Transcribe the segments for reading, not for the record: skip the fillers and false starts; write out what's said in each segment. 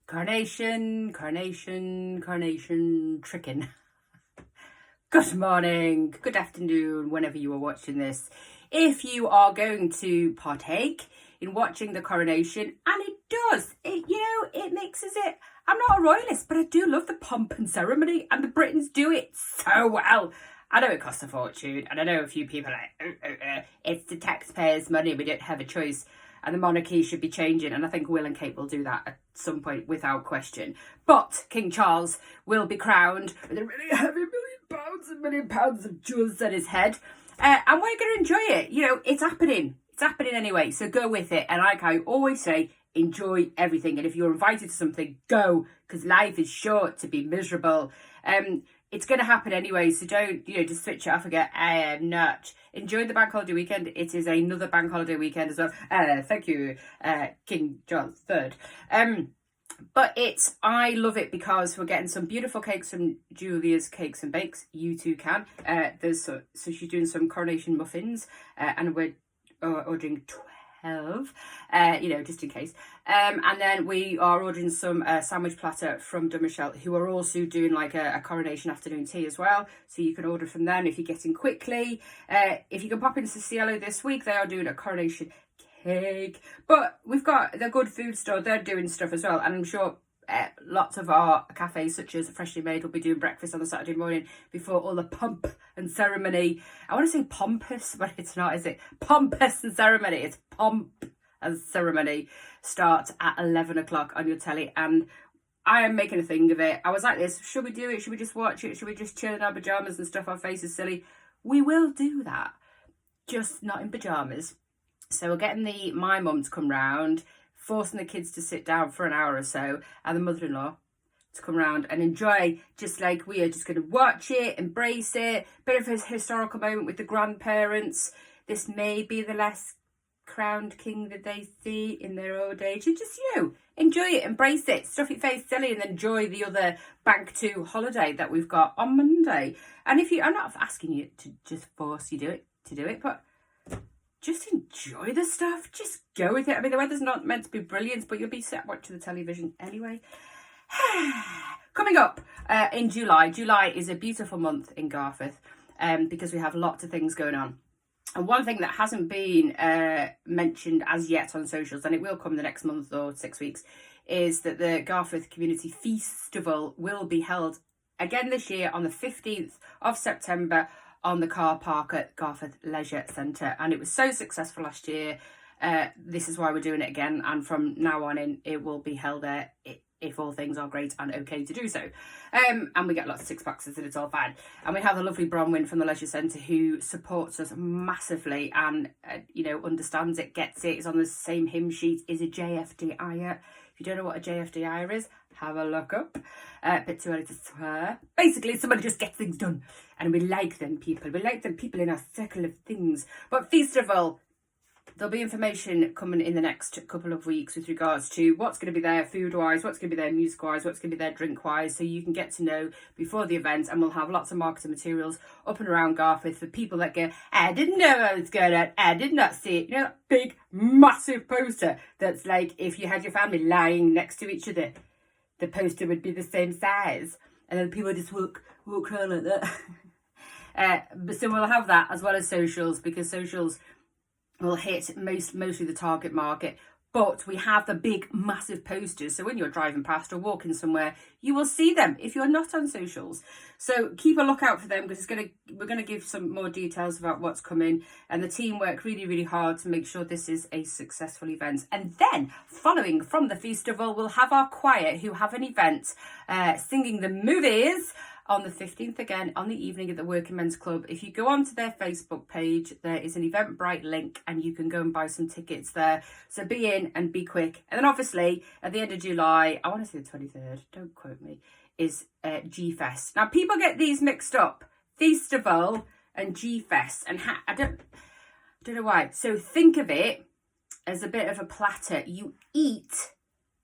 Carnation, trickin'. Good morning, good afternoon, whenever you are watching this. If you are going to partake in watching the coronation, and it does, it mixes it. I'm not a royalist, but I do love the pomp and ceremony, and the Britons do it so well. I know it costs a fortune, and I know a few people are like, it's the taxpayers' money, we don't have a choice. And the monarchy should be changing, and I think Will and Kate will do that at some point without question. But King Charles will be crowned with a really heavy £1 million of jewels on his head, and we're going to enjoy it. It's happening. It's happening anyway, so go with it. And like I always say, enjoy everything. And if you're invited to something, go, because life is short to be miserable. It's going to happen anyway, so don't, just switch it off and go, I am not. Enjoy the bank holiday weekend. It is another bank holiday weekend as well. Thank you, King Charles III. But I love it because we're getting some beautiful cakes from Julia's Cakes and Bakes. You too can. So she's doing some coronation muffins, and we're ordering 12, just in case. And then we are ordering some sandwich platter from Dumichelle, who are also doing like a coronation afternoon tea as well. So you can order from them if you're getting quickly. If you can pop into Cielo this week, they are doing a coronation cake. But we've got the Good Food Store, they're doing stuff as well. And I'm sure lots of our cafes, such as Freshly Made, will be doing breakfast on the Saturday morning before all the pomp and ceremony. I want to say pompous, but it's not, is it? Pompous and ceremony. It's pomp and ceremony starts at 11 o'clock on your telly. And I am making a thing of it. I was like this, should we do it? Should we just watch it? Should we just chill in our pyjamas and stuff our faces silly? We will do that, just not in pyjamas. So we're getting my mum to come round, forcing the kids to sit down for an hour or so, and the mother-in-law to come round and enjoy, just like we are just going to watch it, embrace it, bit of a historical moment with the grandparents. This may be the last crowned king that they see in their old age. And just, enjoy it, embrace it, stuff your face silly, and then enjoy the other Bank 2 holiday that we've got on Monday. And I'm not asking you to just force you to do it, but just enjoy the stuff. Just go with it. I mean, the weather's not meant to be brilliant, but you'll be sat watching the television anyway. Coming up in July. July is a beautiful month in Garforth because we have lots of things going on. And one thing that hasn't been mentioned as yet on socials, and it will come the next month or 6 weeks, is that the Garforth Community Feastival will be held again this year on the 15th of September on the car park at Garforth Leisure Centre. And it was so successful last year. This is why we're doing it again. And from now on in, it will be held there if all things are great and okay to do so. And we get lots of six-packs and it's all fine. And we have the lovely Bronwyn from the Leisure Centre who supports us massively and, understands it, gets it, is on the same hymn sheet, is a JFDIer. If you don't know what a JFDIer is, have a look up. A bit too early to swear. Basically, somebody just gets things done. And we like them people. We like them people in our circle of things. But Feastival, there'll be information coming in the next couple of weeks with regards to what's going to be there food-wise, what's going to be there music-wise, what's going to be there drink-wise, so you can get to know before the event. And we'll have lots of marketing materials up and around Garforth for people that go, I didn't know what was going on, I did not see it. That big, massive poster that's like if you had your family lying next to each other, the poster would be the same size. And then people just walk around like that. So we'll have that as well as socials, because socials will hit mostly the target market. But we have the big, massive posters. So when you're driving past or walking somewhere, you will see them if you're not on socials. So keep a lookout for them, because we're going to give some more details about what's coming. And the team work really, really hard to make sure this is a successful event. And then following from the Feastival, we'll have our choir who have an event singing the movies on the 15th, again, on the evening at the Working Men's Club. If you go onto their Facebook page, there is an Eventbrite link and you can go and buy some tickets there. So be in and be quick. And then obviously, at the end of July, I want to say the 23rd, don't quote me, is G-Fest. Now, people get these mixed up, Feastival and G-Fest. And I don't know why. So think of it as a bit of a platter. You eat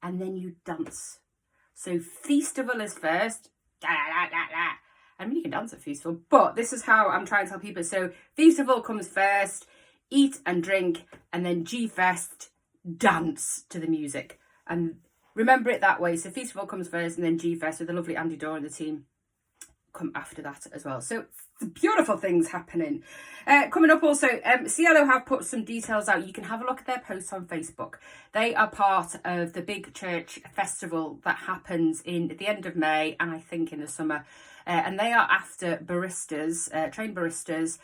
and then you dance. So Feastival is first. I mean, you can dance at Feastival, but this is how I'm trying to tell people. So Feastival comes first, eat and drink, and then G-Fest, dance to the music. And remember it that way. So Feastival comes first, and then G-Fest with the lovely Andy Dorr and the team come after that as well. So beautiful things happening. Coming up also, CLO have put some details out. You can have a look at their posts on Facebook. They are part of the big church festival that happens at the end of May, and I think in the summer. And they are after baristas, trained baristas,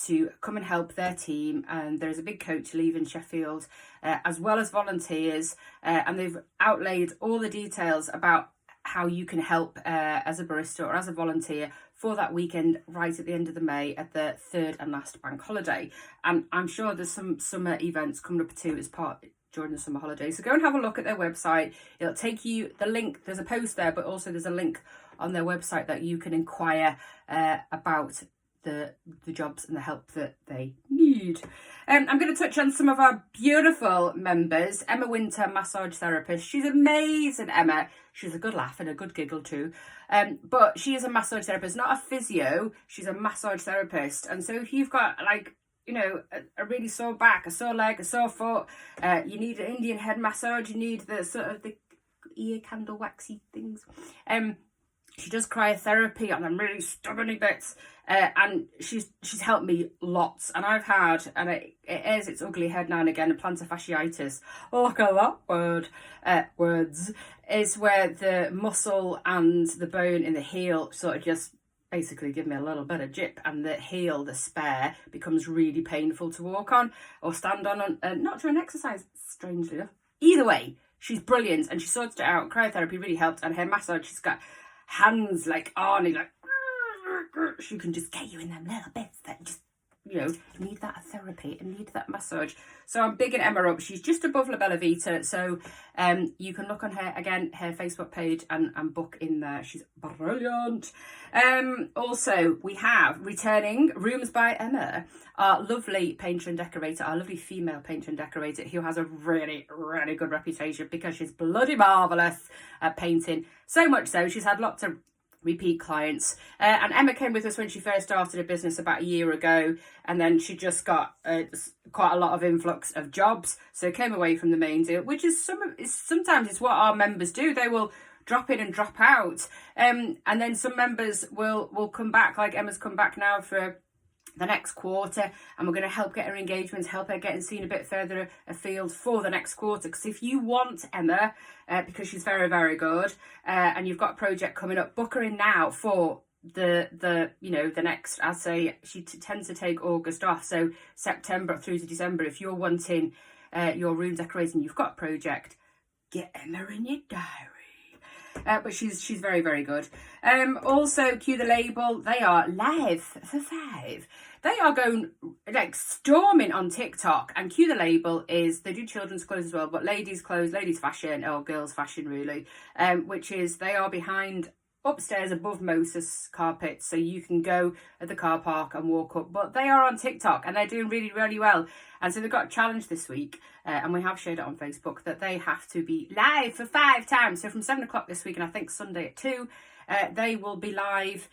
to come and help their team. And there's a big coach leaving Sheffield, as well as volunteers. And they've outlaid all the details about how you can help as a barista or as a volunteer for that weekend right at the end of the May at the third and last bank holiday. And I'm sure there's some summer events coming up too as part during the summer holidays. So go and have a look at their website. It'll take you the link. There's a post there, but also there's a link on their website that you can inquire about the jobs and the help that they need. I'm going to touch on some of our beautiful members. Emma Winter, massage therapist. She's amazing, Emma. She's a good laugh and a good giggle too. But she is a massage therapist, not a physio. She's a massage therapist. And so if you've got like, you know, a really sore back, a sore leg, a sore foot, you need an Indian head massage, you need the sort of the ear candle waxy things. She does cryotherapy on them really stubborny bits, and she's helped me lots. And I've had, and it airs its ugly head now and again, plantar fasciitis. Look at that word. Words is where the muscle and the bone in the heel sort of just basically give me a little bit of jip, and the heel, the spare, becomes really painful to walk on or stand on, not during exercise, strangely enough. Either way, she's brilliant, and she sorted it out. Cryotherapy really helped, and her massage, she's got hands like Arnie, like she can just get you in them little bits that just, you know, need that therapy and need that massage. So I'm bigging Emma up. She's just above La Bella Vita, so you can look on her again, her Facebook page, and book in there. She's brilliant. Also, we have returning Rooms by Emma, our lovely painter and decorator, our lovely female painter and decorator, who has a really, really good reputation because she's bloody marvellous at painting. So much so, she's had lots of repeat clients. And Emma came with us when she first started her business about a year ago, and then she just got quite a lot of influx of jobs, so came away from the main deal, which is sometimes it's what our members do. They will drop in and drop out, and then some members will come back, like Emma's come back now for the next quarter, and we're going to help get her engagements, help her getting seen a bit further afield for the next quarter. Because if you want Emma, because she's very, very good, and you've got a project coming up, book her in now for the you know, the next, I'd say she tends to take August off, so September through to December. If you're wanting your room decorating, you've got a project, get Emma in your diary. But she's very, very good. Also, Cue the Label, they are live for 5. They are going like storming on TikTok, and Cue the Label is, they do children's clothes as well, but ladies clothes, ladies fashion, or girls fashion really, which is, they are behind upstairs above Moses carpet, so you can go at the car park and walk up, but they are on TikTok and they're doing really, really well. And so they've got a challenge this week, and we have shared it on Facebook, that they have to be live for 5 times. So from 7 o'clock this week, and I think Sunday at 2, they will be live,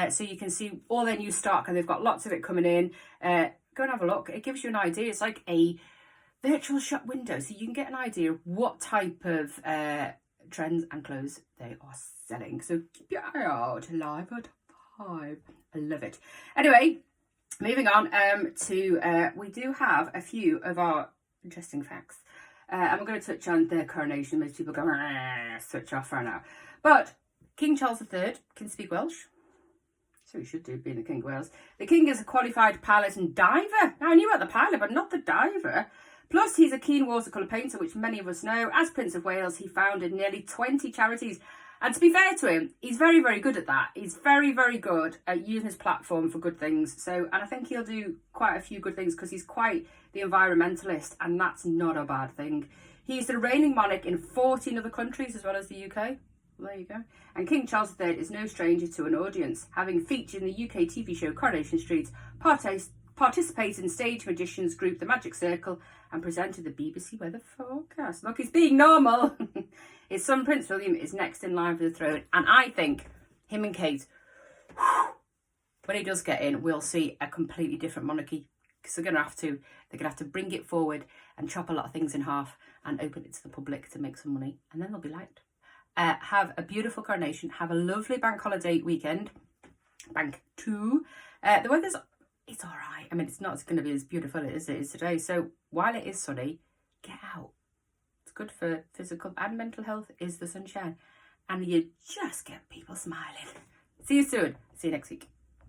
so you can see all their new stock, and they've got lots of it coming in. Go and have a look. It gives you an idea. It's like a virtual shop window, so you can get an idea of what type of trends and clothes they are selling. So keep your eye out. Live at 5. I love it. Anyway, moving on to we do have a few of our interesting facts, and we're going to touch on the coronation. Most people go switch off for now, but King Charles III can speak Welsh, so he should do, being the King of Wales. The King is a qualified pilot and diver. Now, I knew about the pilot, but not the diver. Plus, he's a keen watercolour painter, which many of us know. As Prince of Wales, he founded nearly 20 charities. And to be fair to him, he's very, very good at that. He's very, very good at using his platform for good things. So, and I think he'll do quite a few good things because he's quite the environmentalist, and that's not a bad thing. He's the reigning monarch in 14 other countries as well as the UK. Well, there you go. And King Charles III is no stranger to an audience, having featured in the UK TV show Coronation Street, participated in stage magicians group The Magic Circle, and presented the BBC weather forecast. Look, he's being normal. His son Prince William is next in line for the throne, and I think him and Kate, when he does get in, we'll see a completely different monarchy, because they're gonna have to bring it forward and chop a lot of things in half. and open it to the public to make some money, and then they'll be liked. Have a beautiful coronation. Have a lovely bank holiday weekend. Bank 2. The weather's, it's all right. I mean, it's not going to be as beautiful as it is today. So while it is sunny, get out. It's good for physical and mental health is the sunshine. And you just get people smiling. See you soon. See you next week.